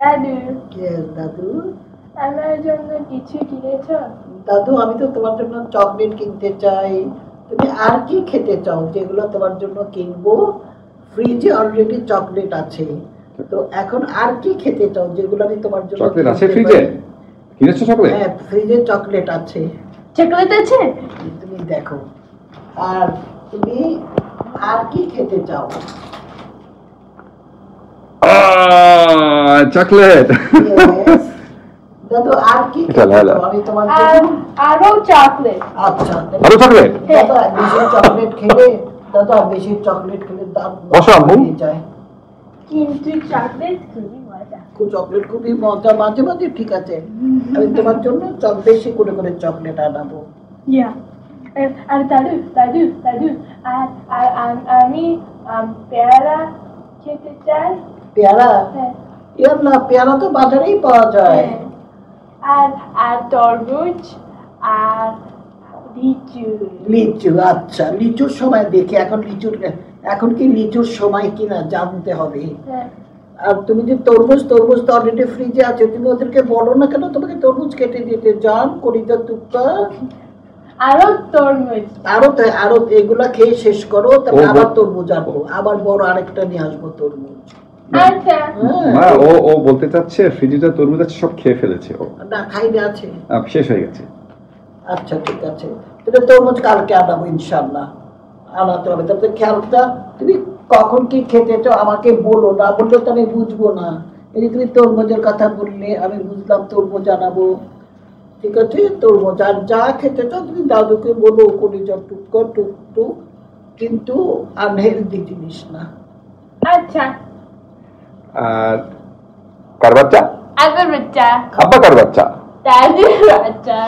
দাদু, দাদু আমার জন্য কিছু কিনেছ? দাদু আমি তো তোমার জন্য চকলেট কিনতে চাই। তুমি আর কি খেতে চাও যেগুলো তোমার জন্য কিনবো? ফ্রিজে অলরেডি চকলেট আছে, তো এখন আর কি খেতে চাও যেগুলো আমি তোমার জন্য চকলেট আছে কিনতে ফ্রিজে? পারি? কিনেছো চকলেট? হ্যাঁ, ফ্রিজে চকলেট আছে। চকলেট আছে? তুমি দেখো। আর তুমি আর কি খেতে চাও? চকলেট। Yes. দাদু আর কি খেতে চাও আমি তোমার জন্য? আরো চকলেট। আচ্ছা, আরো চকলেট? দাদা বেশি চকলেট খেলে, দাদা বেশি চকলেট খেলে দাঁত বসো আম্মু। ভেঙে যায়। কিন্তু চকলেট খুবই মজা। চকলেট খুবই মজা, মাঝে মাঝে ঠিক আছে। আমি তোমার জন্য বেশি করে করে চকলেট আনাবো। ইয়া, আর দাদু দাদু দাদু আর আর আমি পেয়ারা খেতে চাই। পেয়ারা? হ্যাঁ। ইয়ার না, পেয়ারা তো বাজারেই পাওয়া যায়। হ্যাঁ। আর আর তরমুজ আর লিচু। লিচু? আচ্ছা, লিচুর সময় দেখি এখন কি লিচুর সময় কিনা জানতে হবে। হ্যাঁ। আর তুমি যে তরমুজ তো অলরেডি ফ্রিজে আছে, তুমি ওদেরকে বলো না কেন তোমাকে তরমুজ কেটে দিতে? জান কলিজার টুকরা। আরো তরমুজ। আরো এগুলা খেয়ে শেষ করো, তারপর আবার তরমুজ আনবো, আবার বড় আরেকটা নিয়ে আসবো তরমুজ। আচ্ছা। মা ও বলতে চাচ্ছে ফ্রিজে তরমুজ আছে সব খেয়ে ফেলেছে ও। না, খাইনি, আছে। শেষ হয়ে গেছে। আচ্ছা ঠিক আছে, তাহলে তরমুজ কালকে আনাবো ইনশাল্লাহ। আনাতে হবে, তারপরে খেয়ালটা তুমি কখন কি খেতে চাও আমাকে বলো, না বললে তো আমি বুঝবো না। এই যে তুমি তরমুজের কথা বললে আমি বুঝলাম তরমুজ আনাবো, ঠিক আছে। তরমুজ আর যা খেতে চাও তুমি দাদুকে বলো, কলিজার টুকরো টুকটুক, কিন্তু আনহেলদি জিনিস না। আচ্ছা। আর কার বাচ্চা? আবার বাচ্চা। আব্বা কার বাচ্চা? দাদুর বাচ্চা।